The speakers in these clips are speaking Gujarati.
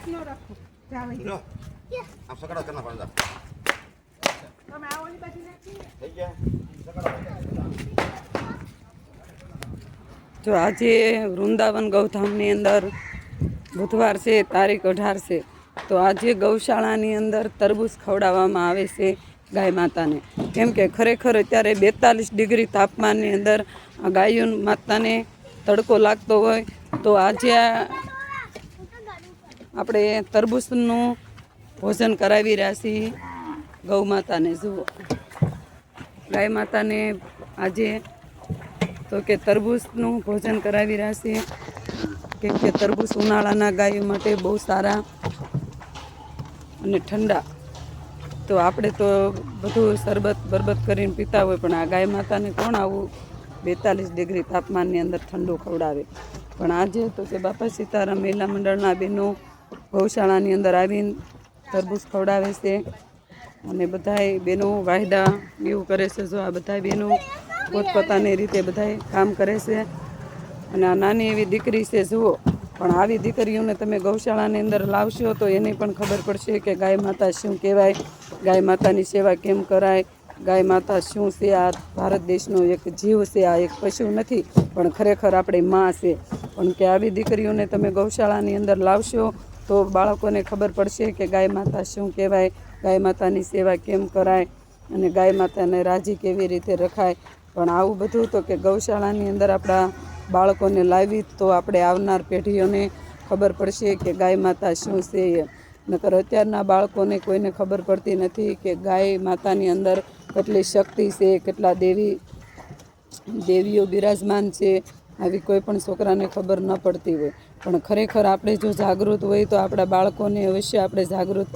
જો આજે વૃંદાવન ગૌધામની અંદર બુધવાર છે, તારીખ 18 છે. તો આજે ગૌશાળાની અંદર તરબૂચ ખવડાવવામાં આવે છે ગાય માતાને. કેમ કે ખરેખર અત્યારે 42 ડિગ્રી તાપમાનની અંદર આ ગાયો માતાને તડકો લાગતો હોય, તો આજે આપણે તરબૂચનું ભોજન કરાવી રહ્યા છીએ ગૌ માતાને. જુઓ ગાય માતાને આજે તો કે તરબૂચનું ભોજન કરાવી રહ્યા છીએ, કેમ કે તરબૂચ ઉનાળાના ગાયો માટે બહુ સારા અને ઠંડા. તો આપણે તો બધું શરબત બરબત કરીને પીતા હોય, પણ આ ગાય માતાને કોણ આવું 42 ડિગ્રી તાપમાનની અંદર ઠંડુ ખવડાવે. પણ આજે તો કે બાપા સીતારામ મહિલા મંડળના બહેનો ગૌશાળાની અંદર આવીને તરબૂચ ખવડાવે છે, અને બધાય બહેનો વાયદા એવું કરે છે. જો આ બધા બહેનો પોતપોતાની રીતે બધાય કામ કરે છે, અને આ નાની એવી દીકરી છે જુઓ. પણ આવી દીકરીઓને તમે ગૌશાળાની અંદર લાવશો તો એને પણ ખબર પડશે કે ગાય માતા શું કહેવાય, ગાય માતાની સેવા કેમ કરાય, ગાય માતા શું છે. આ ભારત દેશનો એક જીવ છે, આ એક પશુ નથી, પણ ખરેખર આપણે માં છે. પણ કે આવી દીકરીઓને તમે ગૌશાળાની અંદર લાવશો તો બાળકોને ખબર પડશે કે ગાય માતા શું કહેવાય, ગાય માતાની સેવા કેમ કરાય, અને ગાય માતાને રાજી કેવી રીતે રખાય. પણ આવું બધું તો કે ગૌશાળાની અંદર આપણા બાળકોને લાવી તો આપણે આવનાર પેઢીઓને ખબર પડશે કે ગાય માતા શું છે. નકર અત્યારના બાળકોને કોઈને ખબર પડતી નથી કે ગાય માતાની અંદર કેટલી શક્તિ છે, કેટલા દેવીઓ બિરાજમાન છે. આવી કોઈ પણ છોકરાને ખબર ન પડતી હોય. પણ ખરેખર આપણે જો જાગૃત હોય તો આપણા બાળકોને અવશ્ય આપણે જાગૃત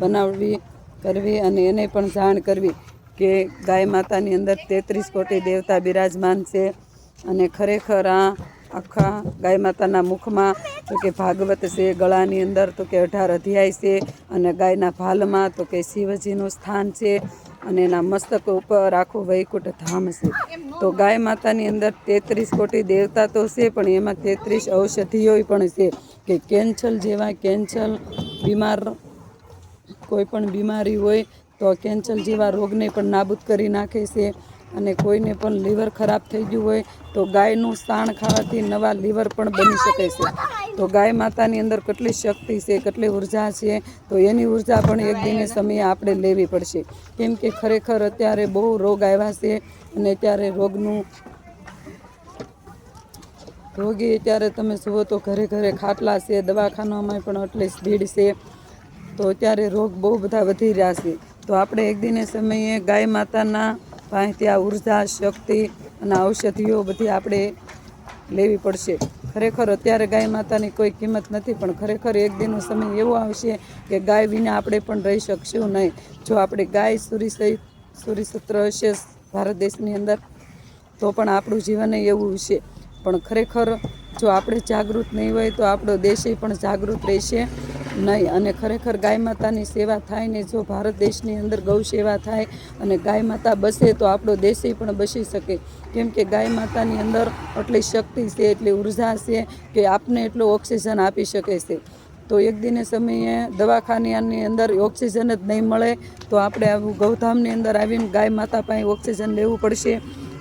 બનાવવી કરવી, અને એને પણ જાણ કરવી કે ગાય માતાની અંદર 33 કોટી દેવતા બિરાજમાન છે. અને ખરેખર આ આખા ગાય માતાના મુખમાં તો કે ભાગવત છે, ગળાની અંદર તો કે 18 અધ્યાય છે, અને ગાયના ભાલમાં તો કે શિવજીનું સ્થાન છે, અને એના મસ્તક ઉપર આખું વૈકુંઠ ધામ છે. તો ગાય માતાની અંદર 33 કોટી દેવતા તો છે, પણ એમાં 33 ઔષધિઓ પણ છે કે કેન્સર જેવા બીમાર કોઈ પણ બીમારી હોય તો કેન્સર જેવા રોગને પણ નાબૂદ કરી નાખે છે. અને કોઈને પણ લીવર ખરાબ થઈ ગયું હોય તો ગાયનું સાણ ખાવાથી નવા લીવર પણ બની શકે છે. તો ગાય માતાની અંદર કેટલી શક્તિ છે, કેટલી ઉર્જા છે. તો એની ઉર્જા પણ એક દિને સમયે આપણે લેવી પડશે. કેમ કે ખરેખર અત્યારે બહુ રોગ આવ્યા છે, અને અત્યારે રોગી અત્યારે તમે જુઓ તો ઘરે ઘરે ખાટલા છે, દવાખાનામાં પણ એટલી ભીડ છે. તો અત્યારે રોગ બહુ બધા વધી રહ્યા છે. તો આપણે એક દિને સમયે ગાય માતાના પાસેથી આ ઉર્જા, શક્તિ અને ઔષધિઓ બધી આપણે લેવી પડશે. ખરેખર અત્યારે ગાય માતાની કોઈ કિંમત નથી, પણ ખરેખર એક દિનનો સમય એવો આવશે કે ગાય વિના આપણે પણ રહી શકશું નહીં. જો આપણે ગાય સૂરીસૂત્ર હશે ભારત દેશની અંદર તો પણ આપણું જીવન એવું હશે. પણ ખરેખર જો આપણે જાગૃત નહીં હોય તો આપણો દેશ પણ જાગૃત રહેશે નહીં. અને ખરેખર ગાય માતાની સેવા થાય ને, જો ભારત દેશની અંદર ગૌ સેવા થાય અને ગાય માતા બસે તો આપણો દેશ પણ બસી શકે. કેમ કે ગાય માતાની અંદર એટલી શક્તિ છે, એટલી ઉર્જા છે કે આપને એટલો ઓક્સિજન આપી શકે છે. તો એક દિને સમયે દવાખાનાની અંદર ઓક્સિજન જ નહીં મળે તો આપણે આવું ગૌધામની અંદર આવીને ગાય માતા પાસે ઓક્સિજન લેવું પડશે.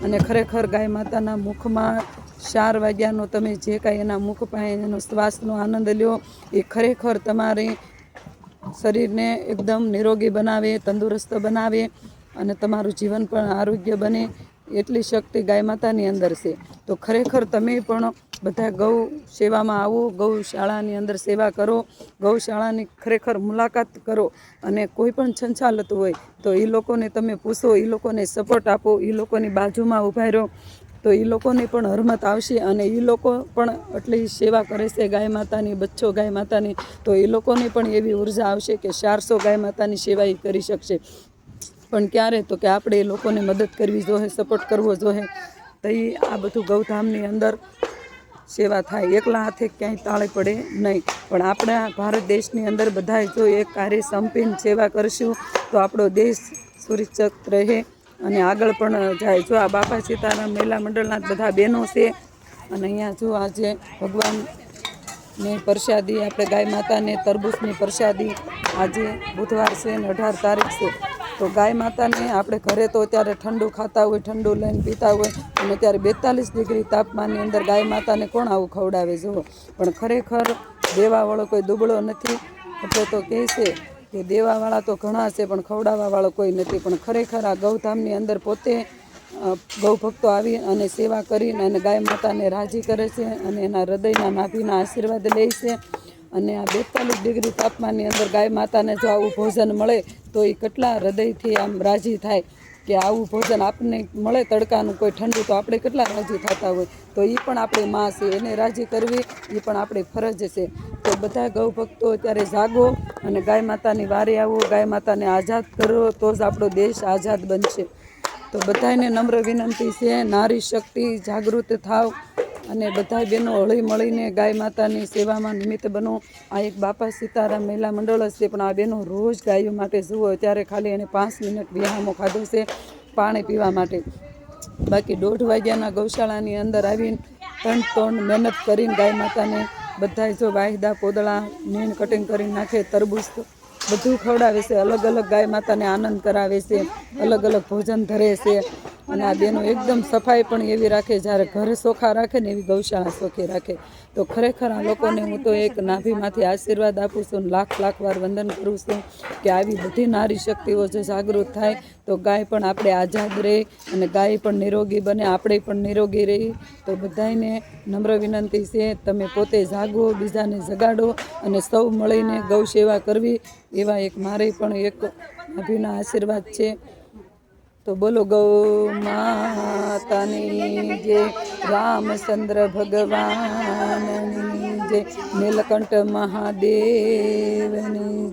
અને ખરેખર ગાય માતાના મુખમાં 4 વાગ્યાનો તમે જે કાંઈ એના મુખ પાસે એનો શ્વાસનો આનંદ લ્યો, એ ખરેખર તમારી શરીરને એકદમ નિરોગી બનાવે, તંદુરસ્ત બનાવે, અને તમારું જીવન પણ આરોગ્ય બને. એટલી શક્તિ ગાય માતાની અંદર છે. તો ખરેખર તમે પણ બધા ગૌ સેવામાં આવો, ગૌશાળાની અંદર સેવા કરો, ગૌશાળાની ખરેખર મુલાકાત કરો. અને કોઈ પણ સંચાલત હોય તો એ લોકોને તમે પૂછો, એ લોકોને સપોર્ટ આપો, એ લોકોની બાજુમાં ઊભા રહો તો એ લોકોને પણ હરમત આવશે. અને એ લોકો પણ એટલી સેવા કરે છે ગાય માતાની, બચ્ચો ગાય માતાની, તો એ લોકોને પણ એવી ઉર્જા આવશે કે 400 ગાય માતાની સેવા એ કરી શકશે. પણ ક્યારે તો કે આપણે એ લોકોને મદદ કરવી જોઈએ, સપોર્ટ કરવો જોઈએ. તો એ આ બધું ગૌધામની અંદર સેવા થાય. એકલા હાથે ક્યાંય તાળી પડે નહીં. પણ આપણા ભારત દેશની અંદર બધાએ જો એક કાર્ય સંપીને સેવા કરશું તો આપણો દેશ સુરક્ષિત રહે અને આગળ પણ જાય. જો આ બાપા સીતારામ મહિલા મંડળના બધા બહેનો છે, અને અહીંયા જો આજે ભગવાન ની પ્રસાદી આપણે ગાય માતાને તરબૂચની પ્રસાદી આજે બુધવાર છે ને 18 તારીખ છે તો ગાય માતાને આપણે ઘરે તો ત્યારે ઠંડુ ખાતા હોય, ઠંડુ લઈને પીતા હોય અને ત્યારે 42 ડિગ્રી તાપમાનની અંદર ગાય માતાને કોણ આવું ખવડાવે જુઓ. પણ ખરેખર દેવાવાળો કોઈ દુબળો નથી. એટલે તો કહે છે કે દેવાવાળા તો ઘણા છે પણ ખવડાવવાવાળો કોઈ નથી. પણ ખરેખર આ ગૌધામની અંદર પોતે ગૌ ભક્તો આવી અને સેવા કરીને અને ગાય માતાને રાજી કરે છે અને એના હૃદયના નાભીના આશીર્વાદ લે છે. અને આ 42 ડિગ્રી તાપમાનની અંદર ગાય માતાને જો આવું ભોજન મળે તો એ કેટલા હૃદયથી આમ રાજી થાય કે આવું ભોજન આપણને મળે તડકાનું કોઈ ઠંડુ તો આપણે કેટલા રાજી થતા હોય. તો એ પણ આપણી માં છે, એને રાજી કરવી એ પણ આપણી ફરજ છે. તો બધા ગૌ ભક્તો ત્યારે જાગો અને ગાય માતાની વારે આવો, ગાય માતાને આઝાદ કરો તો જ આપણો દેશ આઝાદ બનશે. તો બધાને નમ્ર વિનંતી છે, નારી શક્તિ જાગૃત થાવ અને બધા બહેનો હળી મળીને ગાય માતાની સેવામાં નિમિત્ત બનો. આ એક બાપા સીતારામ મહિલા મંડળ છે પણ આ બહેનો રોજ ગાયો માટે જુઓ ત્યારે ખાલી એને 5 મિનિટ વિહામો ખાધો છે પાણી પીવા માટે. બાકી 1:30 વાગ્યાના ગૌશાળાની અંદર આવીને ત્રણ મહેનત કરીને ગાય માતાને બધા જો વાયદા પોદળા નીણ કટિંગ કરી નાખે, તરબૂચ બધું ખવડાવે છે. અલગ અલગ ગાય માતાને આનંદ કરાવે છે, અલગ અલગ ભોજન ધરે છે. અને આ બેનો એકદમ સફાઈ પણ એવી રાખે, જ્યારે ઘર ચોખ્ખા રાખે ને એવી ગૌશાળા ચોખ્ખી રાખે. તો ખરેખર આ લોકોને હું તો એક નાભીમાંથી આશીર્વાદ આપું છું, લાખ વાર વંદન કરું છું કે આવી બધી નારી શક્તિઓ જો જાગૃત થાય તો ગાય પણ આપણે આઝાદ રહે અને ગાય પણ નિરોગી બને, આપણે પણ નિરોગી રહી. તો બધાને નમ્ર વિનંતી છે, તમે પોતે જાગો, બીજાને જગાડો અને સૌ મળીને ગૌ સેવા કરવી એવા એક મારે પણ એક નાભીના આશીર્વાદ છે. તો બોલો ગૌ માતાની જય, રામચંદ્ર ભગવાનની જય, નીલકંઠ મહાદેવની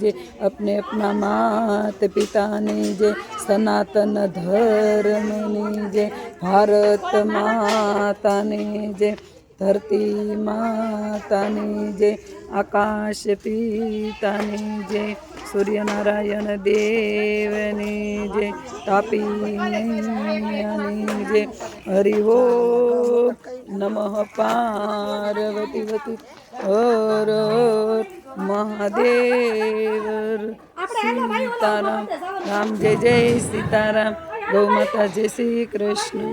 જય, अपने अपना मात पिताની જય, સનાતન ધર્મની જય, ભારત માતાની જય, ધરતી માતાની જય, આકાશ પિતાની જય, સૂર્યનારાયણ દેવની જય, તાપી મૈયાની જય, હરિ ઓમ નમઃ પાર્વતી વતી હર મહાદેવ. સીતારામ રામ જય જય સીતારામ. ગૌ માતા જય શ્રી કૃષ્ણ.